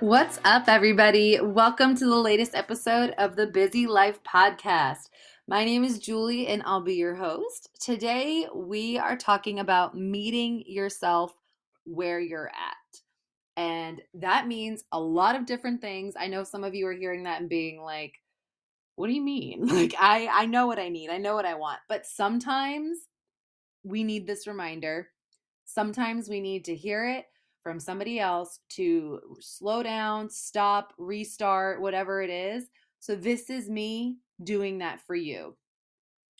What's up, everybody? Welcome to the latest episode of the Busy Life Podcast. My name is Julie, and I'll be your host. Today, we are talking about meeting yourself where you're at. And that means a lot of different things. I know some of you are hearing that and being like, what do you mean? Like, I know what I need, I know what I want. But sometimes we need this reminder. Sometimes we need to hear it from somebody else to slow down, stop, restart, whatever it is. So, this is me doing that for you.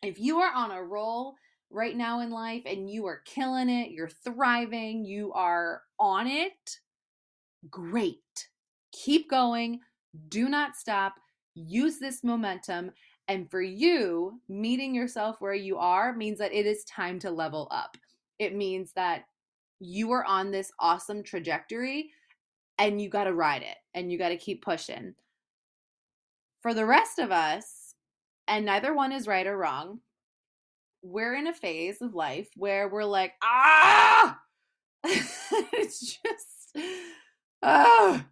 If you are on a roll right now in life and you are killing it, you're thriving, you are on it, great. Keep going. Do not stop. Use this momentum. And for you, meeting yourself where you are means that it is time to level up. It means that you are on this awesome trajectory and you got to ride it and you got to keep pushing. For the rest of us, and neither one is right or wrong, we're in a phase of life where we're like, it's just, ah.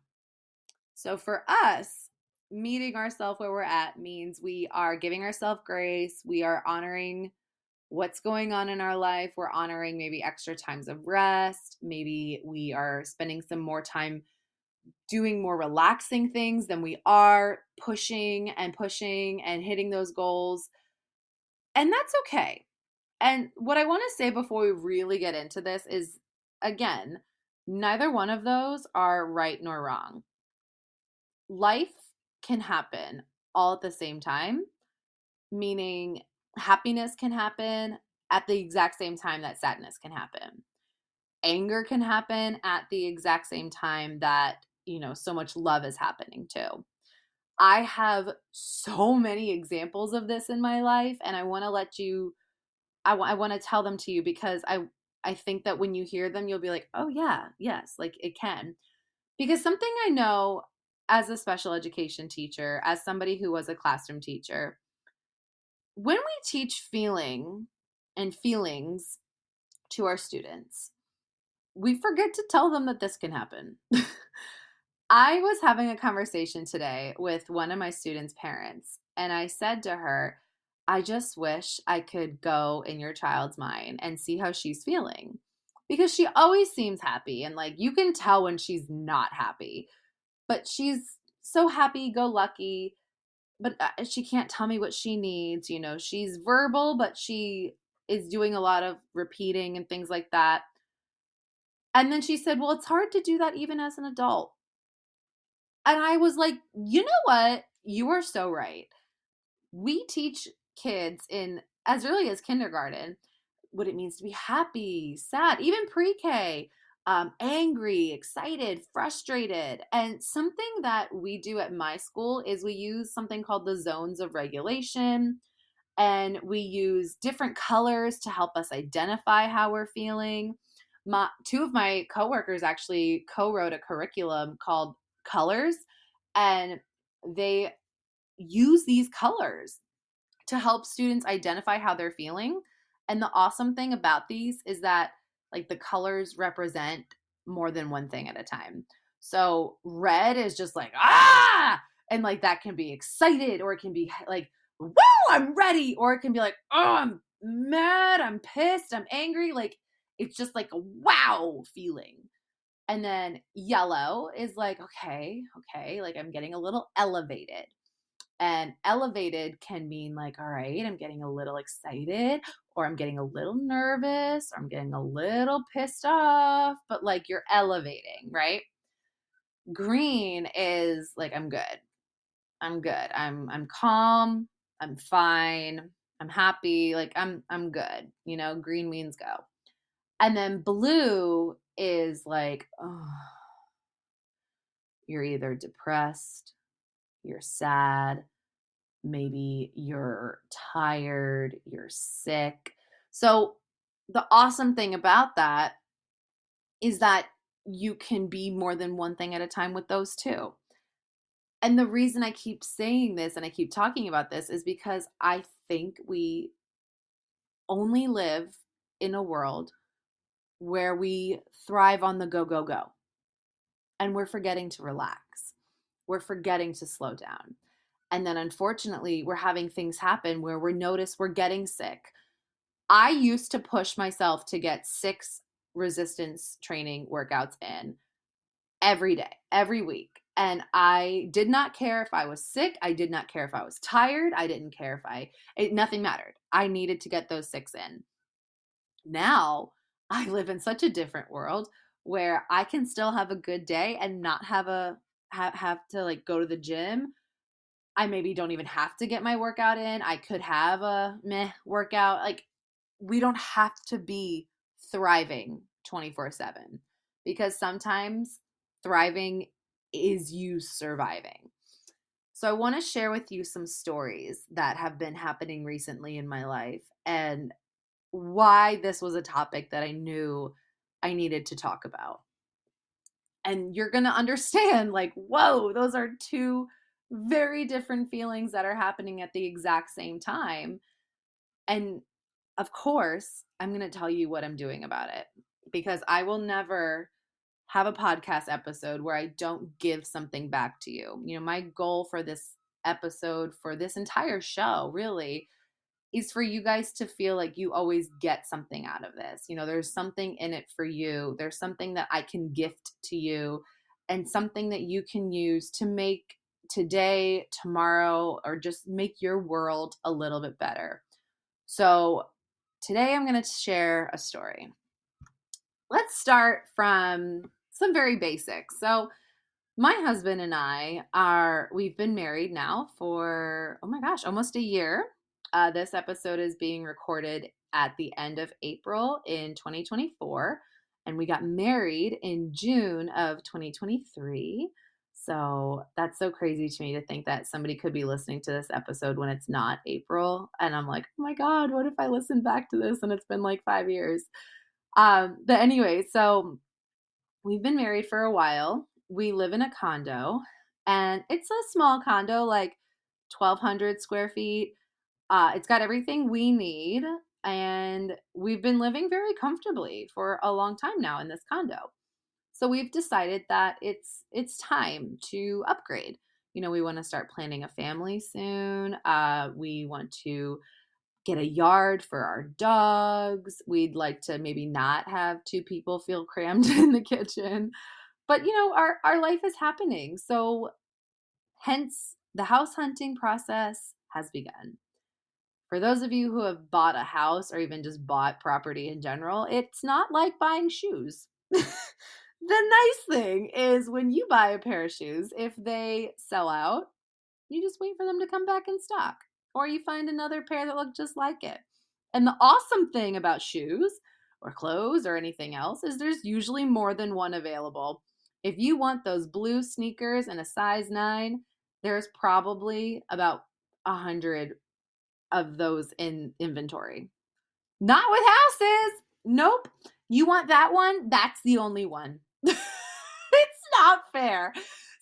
So for us, meeting ourselves where we're at means we are giving ourselves grace. We are honoring what's going on in our life. We're honoring maybe extra times of rest. Maybe we are spending some more time doing more relaxing things than we are pushing and hitting those goals. And that's okay. And what I want to say before we really get into this is again, neither one of those are right nor wrong. Life can happen all at the same time, meaning happiness can happen at the exact same time that sadness can happen. Anger can happen at the exact same time that, so much love is happening too. I have so many examples of this in my life, and I want to let you, I want to tell them to you because I think that when you hear them, you'll be like, oh, yeah, yes, like it can. Because something I know as a special education teacher, as somebody who was a classroom teacher, when we teach feeling and feelings to our students, we forget to tell them that this can happen. I was having a conversation today with one of my students' parents, and I said to her, I just wish I could go in your child's mind and see how she's feeling. Because she always seems happy, and like you can tell when she's not happy, but she's so happy go lucky. But she can't tell me what she needs. She's verbal, but she is doing a lot of repeating and things like that. And then she said, well, it's hard to do that even as an adult. And I was like, you know what? You are so right. We teach kids in as early as kindergarten what it means to be happy, sad, even pre-K, angry, excited, frustrated. And something that we do at my school is we use something called the zones of regulation. And we use different colors to help us identify how we're feeling. Two of my coworkers actually co-wrote a curriculum called Colors, and they use these colors to help students identify how they're feeling. And the awesome thing about these is that like the colors represent more than one thing at a time. So red is just like and like that can be excited, or it can be like woo, I'm ready, or it can be like, oh, I'm mad, I'm pissed, I'm angry. Like it's just like a wow feeling. And then yellow is like, okay, like I'm getting a little elevated. And elevated can mean like, all right, I'm getting a little excited, or I'm getting a little nervous, or I'm getting a little pissed off, but like you're elevating, right? Green is like, I'm good. I'm good. I'm calm. I'm fine. I'm happy. Like I'm good. Green means go. And then blue is like, oh, you're either depressed, you're sad, maybe you're tired, you're sick. So, the awesome thing about that is that you can be more than one thing at a time with those two. And the reason I keep saying this and I keep talking about this is because I think we only live in a world where we thrive on the go, go, go. and we're forgetting to relax. We're forgetting to slow down. And then unfortunately, we're having things happen where we notice we're getting sick. I used to push myself to get 6 resistance training workouts in every day, every week. And I did not care if I was sick. I did not care if I was tired. I didn't care nothing mattered. I needed to get those 6 in. Now I live in such a different world where I can still have a good day and not have to like go to the gym. I maybe don't even have to get my workout in. I could have a meh workout. Like, we don't have to be thriving 24/7, because sometimes thriving is you surviving. So I want to share with you some stories that have been happening recently in my life and why this was a topic that I knew I needed to talk about. And you're going to understand, like, whoa, those are two very different feelings that are happening at the exact same time. And of course, I'm going to tell you what I'm doing about it, because I will never have a podcast episode where I don't give something back to you. You know, my goal for this episode, for this entire show, really, is for you guys to feel like you always get something out of this. You know, there's something in it for you. There's something that I can gift to you, and something that you can use to make today, tomorrow, or just make your world a little bit better. So today I'm going to share a story. Let's start from some very basics. So my husband and we've been married now for, oh my gosh, almost a year. This episode is being recorded at the end of April in 2024, and we got married in June of 2023. So that's so crazy to me to think that somebody could be listening to this episode when it's not April. And I'm like, oh my God, what if I listen back to this and it's been like 5 years? But anyway, so we've been married for a while. We live in a condo, and it's a small condo, like 1,200 square feet. It's got everything we need, and we've been living very comfortably for a long time now in this condo. So we've decided that it's time to upgrade. You know, we want to start planning a family soon. We want to get a yard for our dogs. We'd like to maybe not have 2 people feel crammed in the kitchen. But you know, our life is happening. So hence the house hunting process has begun. For those of you who have bought a house or even just bought property in general, it's not like buying shoes. The nice thing is, when you buy a pair of shoes, if they sell out, you just wait for them to come back in stock, or you find another pair that look just like it. And the awesome thing about shoes or clothes or anything else is there's usually more than one available. If you want those blue sneakers in a size 9, there's probably about 100 of those in inventory. Not with houses. Nope. You want that one? That's the only one. It's not fair.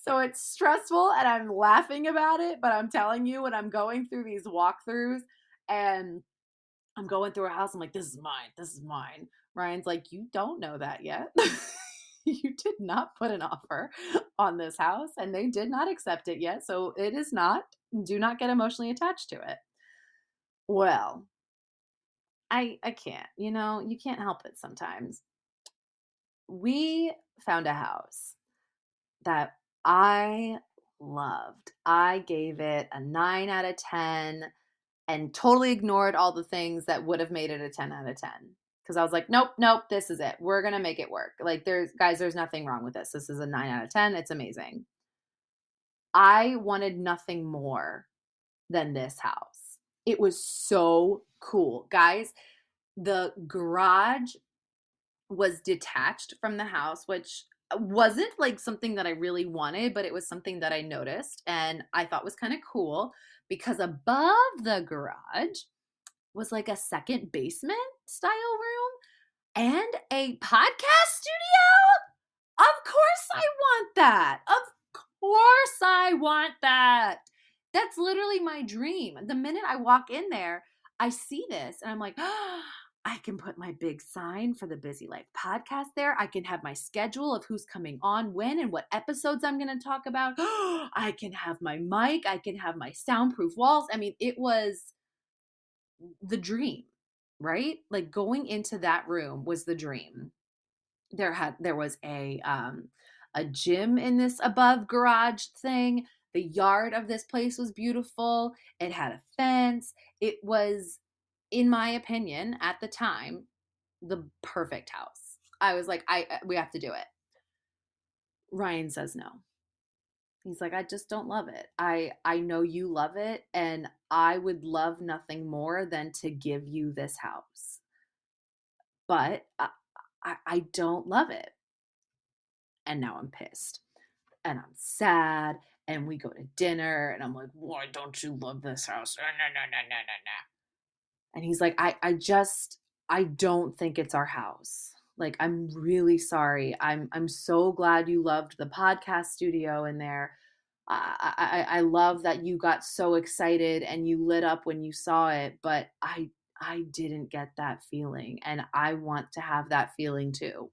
So it's stressful and I'm laughing about it, but I'm telling you, when I'm going through these walkthroughs and I'm going through a house, I'm like, this is mine. This is mine. Ryan's like, you don't know that yet. You did not put an offer on this house, and they did not accept it yet. So it is not. Do not get emotionally attached to it. Well, I can't, you can't help it sometimes. We found a house that I loved. I gave it a 9 out of 10 and totally ignored all the things that would have made it a 10 out of 10. Because I was like, nope, this is it. We're going to make it work. Like, there's nothing wrong with this. This is a 9 out of 10. It's amazing. I wanted nothing more than this house. It was so cool. Guys, the garage was detached from the house, which wasn't like something that I really wanted, but it was something that I noticed and I thought was kind of cool, because above the garage was like a second basement style room and a podcast studio. Of course I want that. Of course I want that. That's literally my dream. The minute I walk in there, I see this and I'm like, oh, I can put my big sign for the Busy Life podcast there. I can have my schedule of who's coming on when and what episodes I'm going to talk about. I can have my mic. I can have my soundproof walls. I mean, it was the dream, right? Like going into that room was the dream. There was a gym in this above garage thing. The yard of this place was beautiful. It had a fence. It was, in my opinion, at the time, the perfect house. I was like, we have to do it. Ryan says no. He's like, I just don't love it. I know you love it, and I would love nothing more than to give you this house. But I don't love it. And now I'm pissed. And I'm sad. And we go to dinner, and I'm like, why don't you love this house? No, no, no, no, no, no. And he's like, I don't think it's our house. Like, I'm really sorry. I'm so glad you loved the podcast studio in there. I love that you got so excited and you lit up when you saw it, but I didn't get that feeling, and I want to have that feeling too.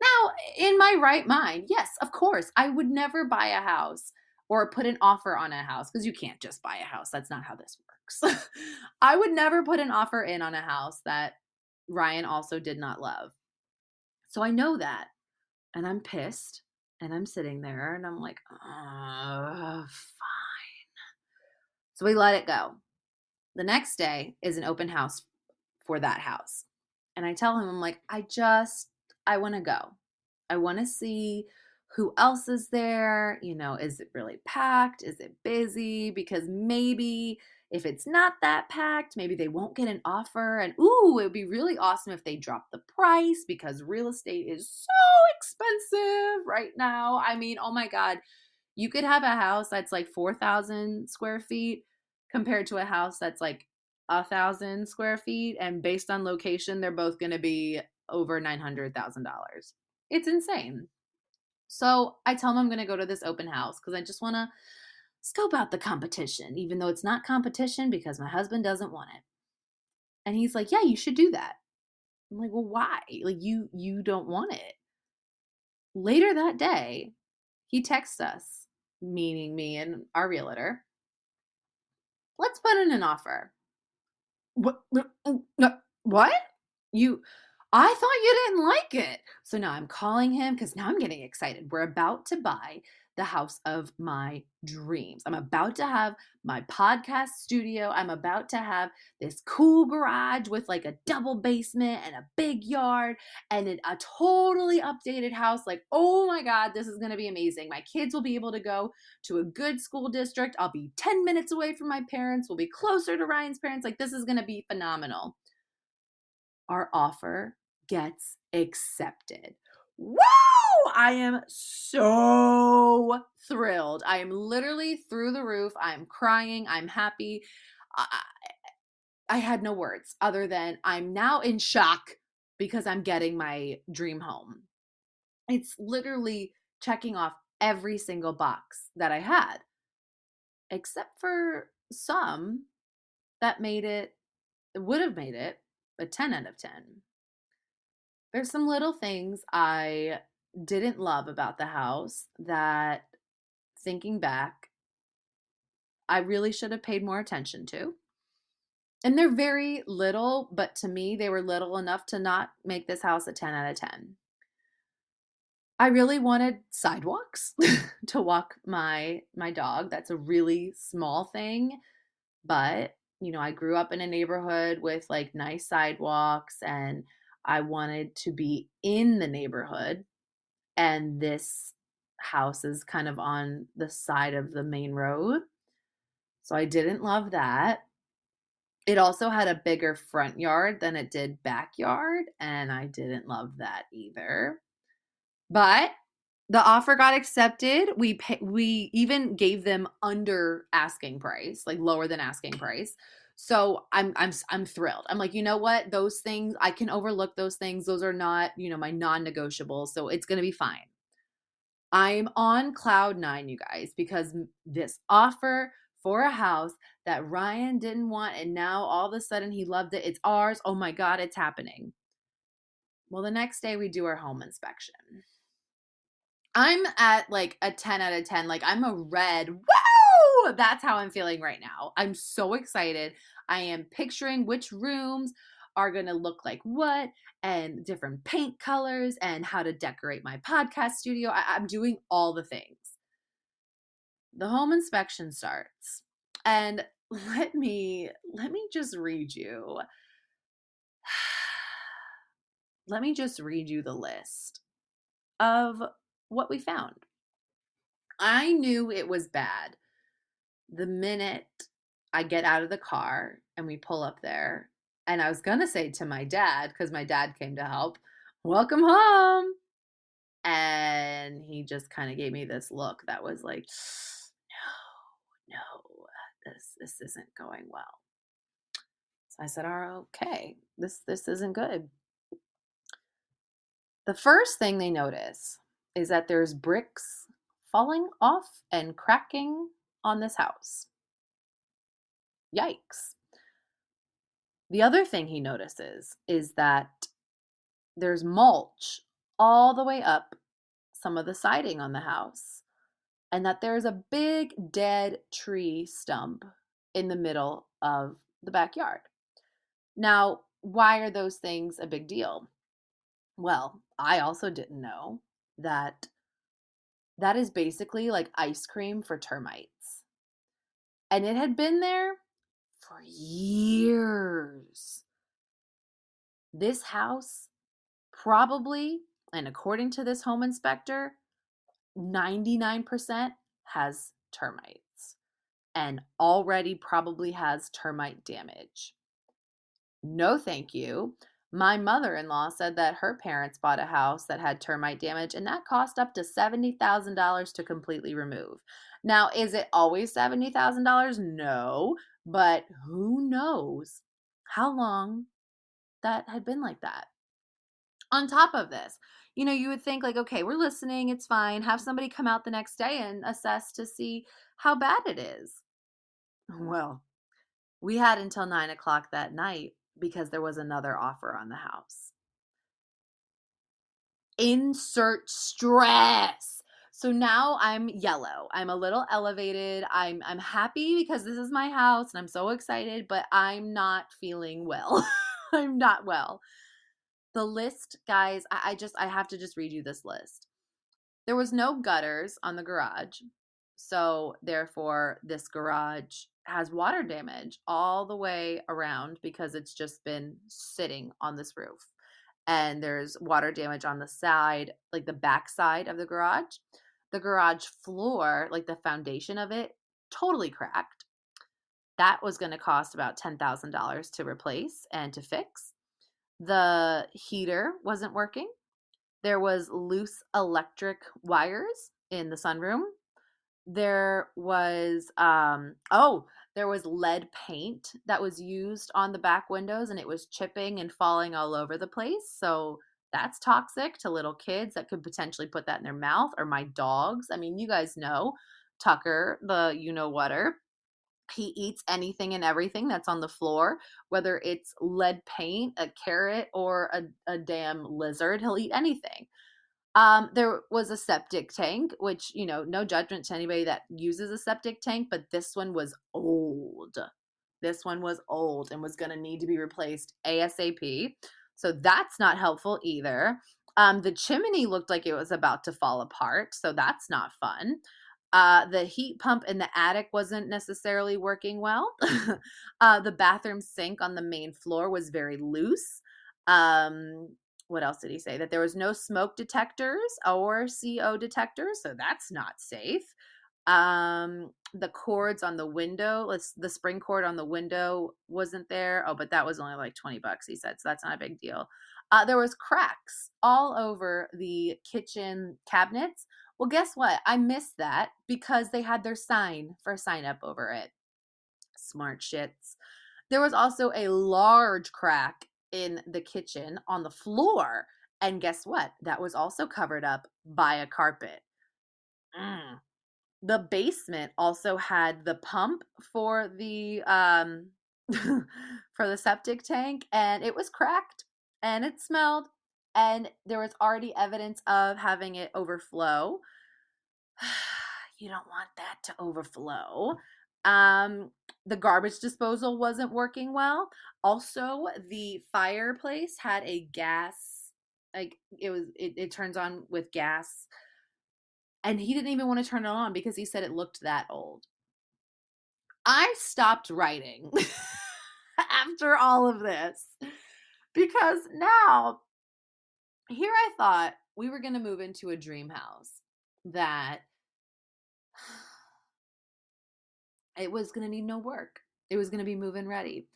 Now, in my right mind, yes, of course, I would never buy a house or put an offer on a house, because you can't just buy a house. That's not how this works. I would never put an offer in on a house that Ryan also did not love. So I know that. And I'm pissed. And I'm sitting there and I'm like, fine. So we let it go. The next day is an open house for that house. And I tell him, I'm like, I want to go. I want to see who else is there. You know, is it really packed? Is it busy? Because maybe if it's not that packed, maybe they won't get an offer. And ooh, it would be really awesome if they drop the price, because real estate is so expensive right now. I mean, oh my God, you could have a house that's like 4,000 square feet compared to a house that's like 1,000 square feet. And based on location, they're both going to be over $900,000. It's insane. So I tell him I'm going to go to this open house because I just want to scope out the competition, even though it's not competition because my husband doesn't want it. And he's like, yeah, you should do that. I'm like, well, why? Like, you don't want it. Later that day, he texts us, meaning me and our realtor. Let's put in an offer. What? What? You, I thought you didn't like it. So now I'm calling him because now I'm getting excited. We're about to buy the house of my dreams. I'm about to have my podcast studio. I'm about to have this cool garage with like a double basement and a big yard and a totally updated house. Like, oh my God, this is going to be amazing. My kids will be able to go to a good school district. I'll be 10 minutes away from my parents. We'll be closer to Ryan's parents. Like, this is going to be phenomenal. Our offer gets accepted. Woo! I am so thrilled. I am literally through the roof. I'm crying. I'm happy. I had no words other than I'm now in shock because I'm getting my dream home. It's literally checking off every single box that I had, except for some that would have made it a 10 out of 10. There's some little things I didn't love about the house that, thinking back, I really should have paid more attention to. And they're very little, but to me, they were little enough to not make this house a 10 out of 10. I really wanted sidewalks to walk my dog. That's a really small thing, but I grew up in a neighborhood with like nice sidewalks, and I wanted to be in the neighborhood, and this house is kind of on the side of the main road. So I didn't love that. It also had a bigger front yard than it did backyard, and I didn't love that either. But the offer got accepted. We even gave them under asking price, like lower than asking price. So I'm thrilled. I'm like, you know what? Those things, I can overlook those things. Those are not, my non-negotiables. So it's going to be fine. I'm on cloud nine, you guys, because this offer for a house that Ryan didn't want, and now all of a sudden he loved it. It's ours. Oh my God, it's happening. Well, the next day we do our home inspection. I'm at like a 10 out of 10. Like I'm a red. Woo! That's how I'm feeling right now. I'm so excited. I am picturing which rooms are going to look like what and different paint colors and how to decorate my podcast studio. I'm doing all the things. The home inspection starts. And let me just read you. Let me just read you the list of what we found. I knew it was bad the minute I get out of the car and we pull up there. And I was going to say to my dad, because my dad came to help, welcome home. And he just kind of gave me this look that was like, no, this isn't going well. So I said, oh, okay, this isn't good. The first thing they notice is that there's bricks falling off and cracking on this house. Yikes. The other thing he notices is that there's mulch all the way up some of the siding on the house, and that there's a big dead tree stump in the middle of the backyard. Now, why are those things a big deal? Well, I also didn't know that that is basically like ice cream for termites. And it had been there for years. This house probably, and according to this home inspector, 99% has termites and already probably has termite damage. No, thank you. My mother-in-law said that her parents bought a house that had termite damage and that cost up to $70,000 to completely remove. Now, is it always $70,000? No, but who knows how long that had been like that. On top of this, you would think like, okay, we're listening, it's fine. Have somebody come out the next day and assess to see how bad it is. Well, we had until 9 o'clock that night because there was another offer on the house. Insert stress. So now I'm yellow. I'm a little elevated. I'm happy because this is my house and I'm so excited, but I'm not feeling well. I'm not well. The list, guys, I have to just read you this list. There was no gutters on the garage. So therefore, this garage has water damage all the way around because it's just been sitting on this roof. And there's water damage on the side, like the back side of the garage. The garage floor, like the foundation of it, totally cracked. That was going to cost about $10,000 to replace and to fix. The heater wasn't working. There was loose electric wires in the sunroom. There was there was lead paint that was used on the back windows and it was chipping and falling all over the place. So that's toxic to little kids that could potentially put that in their mouth, or my dogs. I mean, you guys know Tucker, the you-know-whatter. He eats anything and everything that's on the floor, whether it's lead paint, a carrot, or a damn lizard. He'll eat anything. There was a septic tank, which, no judgment to anybody that uses a septic tank, but this one was old. This one was old and was going to need to be replaced ASAP. So that's not helpful either. The chimney looked like it was about to fall apart, so that's not fun. The heat pump in the attic wasn't necessarily working well. The bathroom sink on the main floor was very loose. What else did he say? That there was no smoke detectors or CO detectors, so that's not safe. The cords on the window, the spring cord on the window wasn't there. Oh, but that was only like $20, he said, so that's not a big deal. There was cracks all over the kitchen cabinets. Well, guess what? I missed that because they had their sign up over it. Smart shits. There was also a large crack in the kitchen on the floor. And guess what? That was also covered up by a carpet. The basement also had the pump for the for the septic tank, and it was cracked and it smelled, and there was already evidence of having it overflow. You don't want that to overflow. Um, the garbage disposal wasn't working well. Also, the fireplace had a gas, like it turns on with gas, and he didn't even want to turn it on because he said it looked that old. I stopped writing after all of this because now here I thought we were going to move into a dream house that it was going to need no work. It was going to be move-in ready.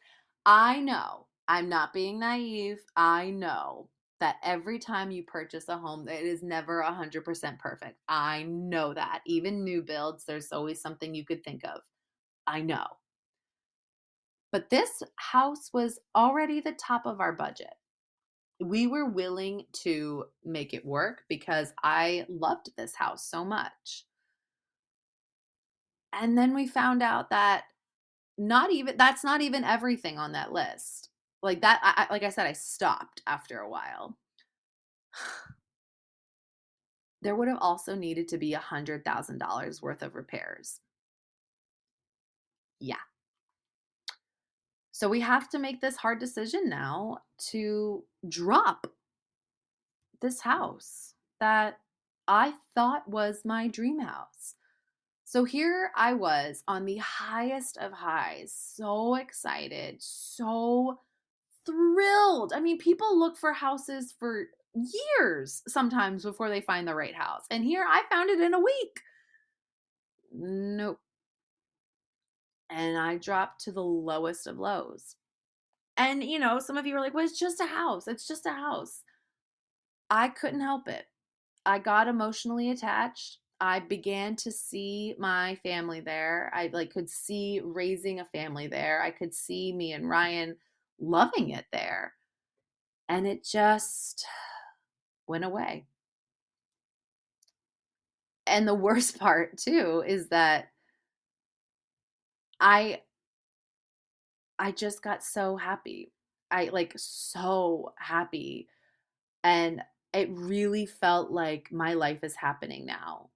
I know, I'm not being naive. I know that every time you purchase a home, it is never 100% perfect. I know that. Even new builds, there's always something you could think of. I know. But this house was already the top of our budget. We were willing to make it work because I loved this house so much. And then we found out that that's not even everything on that list. Like that, like I said, I stopped after a while. There would have also needed to be $100,000 worth of repairs. Yeah. So we have to make this hard decision now to drop this house that I thought was my dream house. So here I was on the highest of highs, so excited, so thrilled. I mean, people look for houses for years sometimes before they find the right house. And here I found it in a week. Nope. And I dropped to the lowest of lows. And, some of you are like, well, it's just a house. It's just a house. I couldn't help it. I got emotionally attached. I began to see my family there. I could see raising a family there. I could see me and Ryan loving it there. And it just went away. And the worst part too is that I I just got so happy. I so happy, and it really felt like my life is happening now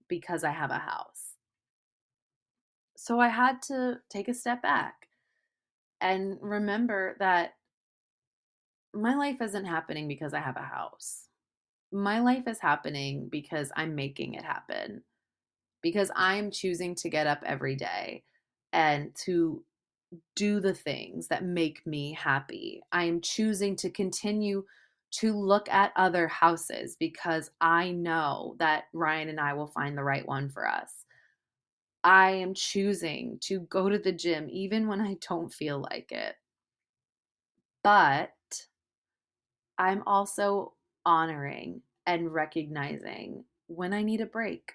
because I have a house. So I had to take a step back and remember that my life isn't happening because I have a house. My life is happening because I'm making it happen, because I'm choosing to get up every day and to do the things that make me happy. I am choosing to continue to look at other houses because I know that Ryan and I will find the right one for us. I am choosing to go to the gym even when I don't feel like it. But I'm also honoring and recognizing when I need a break.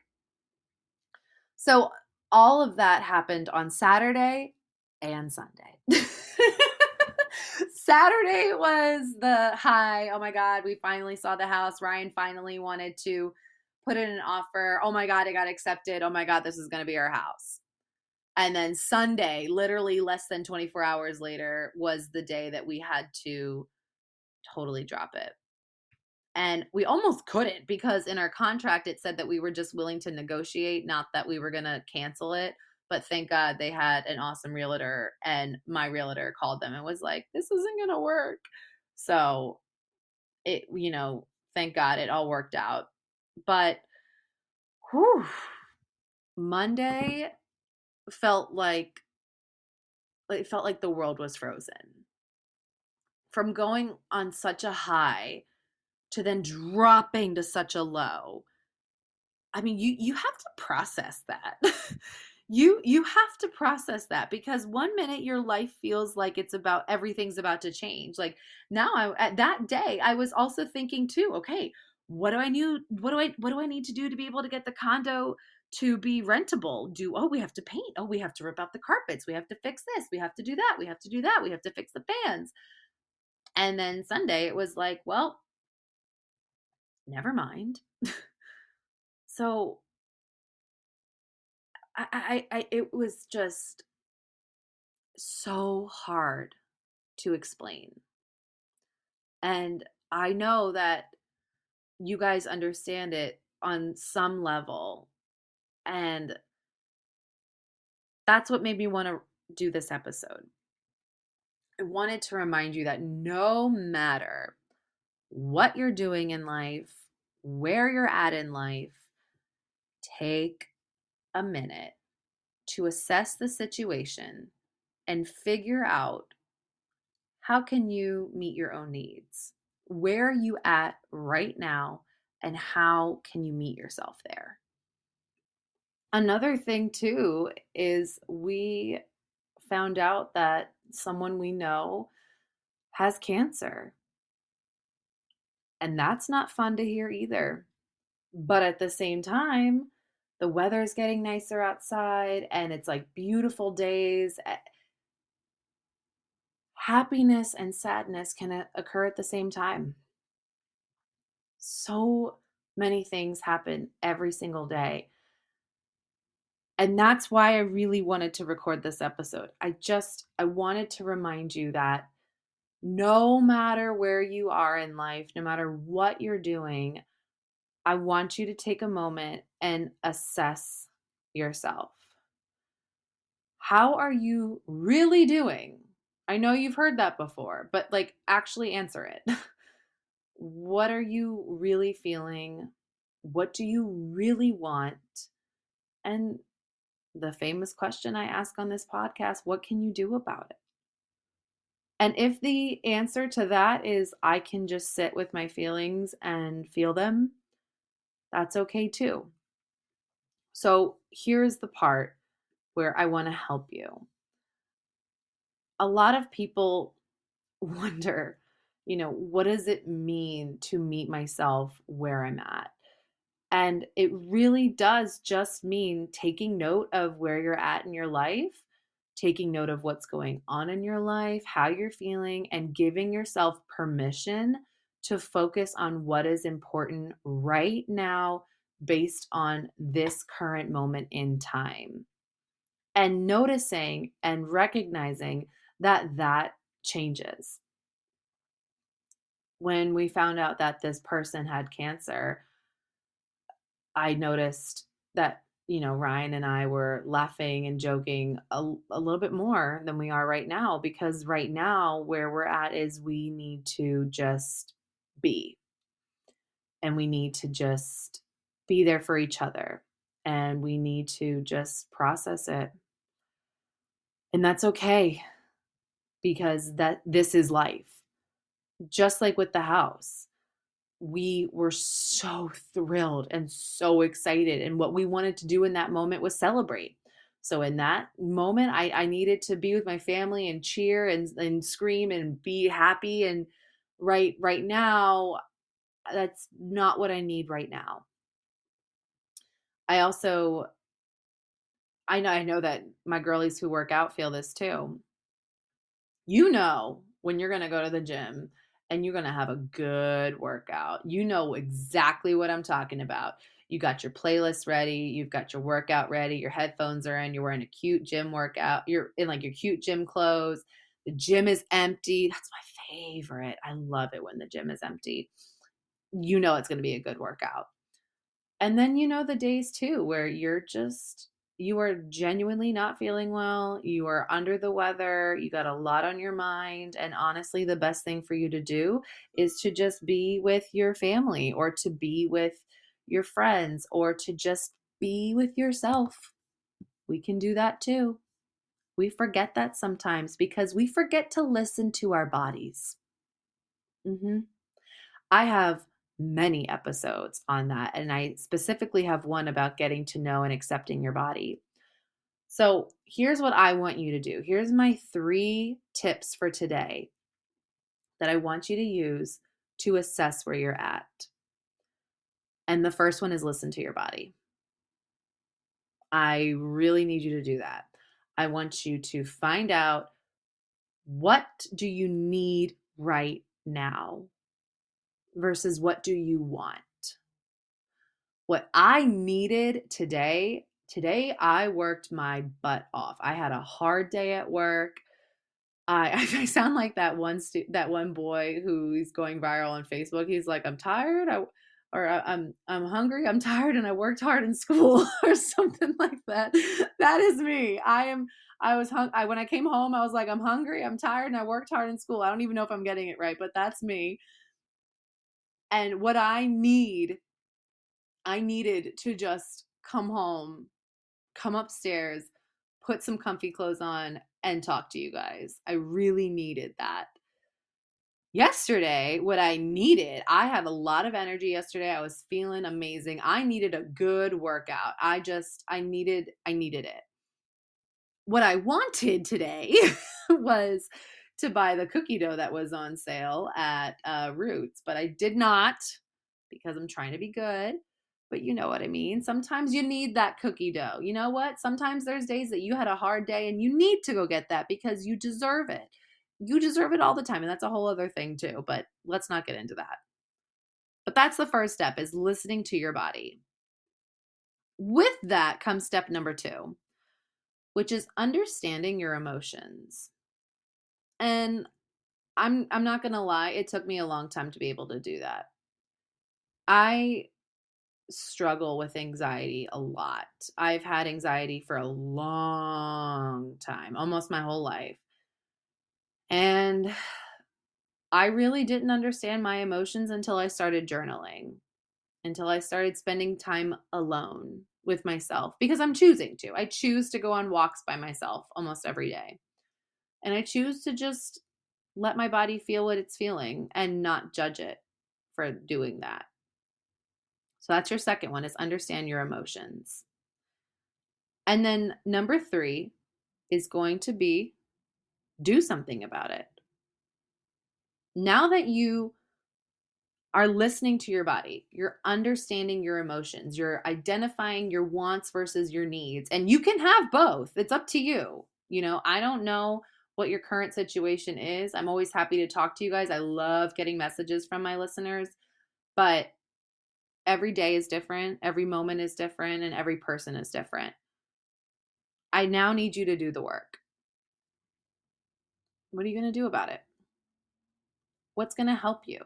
So all of that happened on Saturday and Sunday. Saturday was the high. Oh my God, we finally saw the house. Ryan finally wanted to put in an offer. Oh my God, it got accepted. Oh my God, this is going to be our house. And then Sunday, literally less than 24 hours later, was the day that we had to totally drop it. And we almost couldn't because in our contract it said that we were just willing to negotiate, not that we were going to cancel it. But thank God they had an awesome realtor, and my realtor called them and was like, this isn't going to work. So thank God it all worked out. But whew, Monday felt like it felt like the world was frozen. From going on such a high to then dropping to such a low. I mean, you have to process that. You have to process that because one minute your life feels like everything's about to change. Like now at that day I was also thinking too, okay, what do I need to do to be able to get the condo to be rentable? We have to paint. Oh, we have to rip out the carpets. We have to fix this. We have to do that. We have to do that. We have to fix the fans. And then Sunday it was like, well, never mind. So it was just so hard to explain. And I know that you guys understand it on some level. And that's what made me want to do this episode. I wanted to remind you that no matter what you're doing in life, where you're at in life, take a minute to assess the situation and figure out how can you meet your own needs? Where are you at right now and how can you meet yourself there? Another thing too is we found out that someone we know has cancer. And that's not fun to hear either. But at the same time, the weather is getting nicer outside and it's like beautiful days. Happiness and sadness can occur at the same time. So many things happen every single day. And that's why I really wanted to record this episode. I wanted to remind you that no matter where you are in life, no matter what you're doing, I want you to take a moment and assess yourself. How are you really doing? I know you've heard that before, but like actually answer it. What are you really feeling? What do you really want? And the famous question I ask on this podcast, what can you do about it? And if the answer to that is I can just sit with my feelings and feel them, that's okay too. So here's the part where I want to help you. A lot of people wonder, what does it mean to meet myself where I'm at? And it really does just mean taking note of where you're at in your life, taking note of what's going on in your life, how you're feeling, and giving yourself permission to focus on what is important right now based on this current moment in time. And noticing and recognizing that changes. When we found out that this person had cancer, I noticed that, Ryan and I were laughing and joking a little bit more than we are right now, because right now where we're at is we need to just be, and we need to just be there for each other, and we need to just process it. And that's okay, because this is life. Just like with the house, we were so thrilled and so excited. And what we wanted to do in that moment was celebrate. So in that moment, I needed to be with my family and cheer and scream and be happy. And right now, that's not what I need right now. I also I know that my girlies who work out feel this too. When you're going to go to the gym and you're going to have a good workout. You know exactly what I'm talking about. You got your playlist ready, you've got your workout ready, your headphones are in, you're wearing a cute gym workout, you're in like your cute gym clothes. The gym is empty. That's my favorite. I love it when the gym is empty. It's going to be a good workout. And then the days too where you are genuinely not feeling well, you are under the weather, you got a lot on your mind, and honestly the best thing for you to do is to just be with your family or to be with your friends or to just be with yourself. We can do that too. We forget that sometimes because we forget to listen to our bodies. Mhm. I have many episodes on that, and I specifically have one about getting to know and accepting your body. So, here's what I want you to do. Here's my 3 tips for today that I want you to use to assess where you're at. And the first one is listen to your body. I really need you to do that. I want you to find out, what do you need right now versus what do you want? What I needed today Today I worked my butt off. I had a hard day at work. I sound like that one boy who's going viral on Facebook. He's like, "I'm tired. I'm hungry. I'm tired, and I worked hard in school," or something like that. That is me. When I came home, I was like, "I'm hungry. I'm tired, and I worked hard in school." I don't even know if I'm getting it right, but that's me. And what I needed to just come home, come upstairs, put some comfy clothes on, and talk to you guys. I really needed that. Yesterday, what I needed, I had a lot of energy yesterday. I was feeling amazing. I needed a good workout. I needed it. What I wanted today was to buy the cookie dough that was on sale at Roots, but I did not because I'm trying to be good. But you know what I mean. Sometimes you need that cookie dough. You know what? Sometimes there's days that you had a hard day and you need to go get that because you deserve it. You deserve it all the time. And that's a whole other thing too. But let's not get into that. But that's the first step, is listening to your body. With that comes step number 2, which is understanding your emotions. And I'm not going to lie, it took me a long time to be able to do that. I struggle with anxiety a lot. I've had anxiety for a long time, almost my whole life. And I really didn't understand my emotions until I started journaling, until I started spending time alone with myself, because I'm choosing to. I choose to go on walks by myself almost every day. And I choose to just let my body feel what it's feeling and not judge it for doing that. So that's your second one, is understand your emotions. And then number 3 is going to be do something about it. Now that you are listening to your body, you're understanding your emotions, you're identifying your wants versus your needs, and you can have both. It's up to you. I don't know what your current situation is. I'm always happy to talk to you guys. I love getting messages from my listeners, but every day is different, every moment is different, and every person is different. I now need you to do the work. What are you going to do about it? What's going to help you?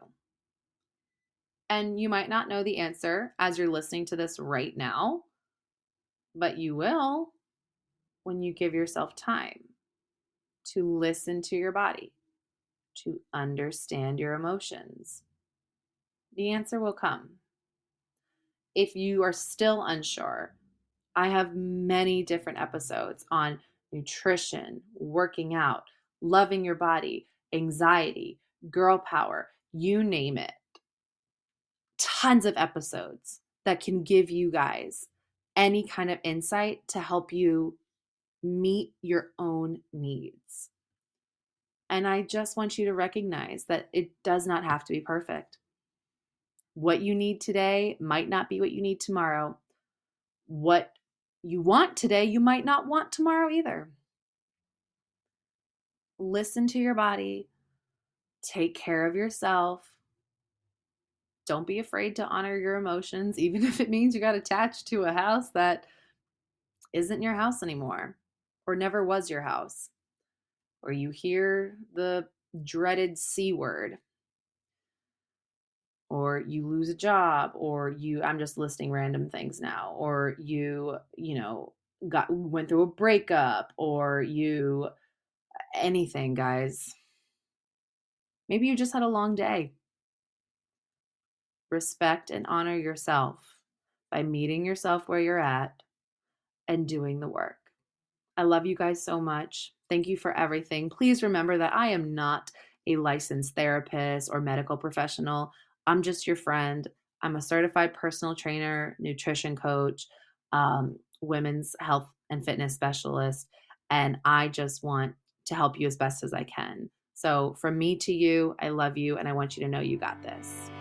And you might not know the answer as you're listening to this right now, but you will when you give yourself time to listen to your body, to understand your emotions. The answer will come. If you are still unsure, I have many different episodes on nutrition, working out, loving your body, anxiety, girl power, you name it. Tons of episodes that can give you guys any kind of insight to help you meet your own needs. And I just want you to recognize that it does not have to be perfect. What you need today might not be what you need tomorrow. What you want today, you might not want tomorrow either. Listen to your body. Take care of yourself. Don't be afraid to honor your emotions, even if it means you got attached to a house that isn't your house anymore or never was your house, or you hear the dreaded C word, or you lose a job, or I'm just listing random things now, or went through a breakup, or anything, guys. Maybe you just had a long day. Respect and honor yourself by meeting yourself where you're at and doing the work. I love you guys so much. Thank you for everything. Please remember that I am not a licensed therapist or medical professional. I'm just your friend. I'm a certified personal trainer, nutrition coach, women's health and fitness specialist, and I just want to help you as best as I can. So from me to you, I love you, and I want you to know you got this.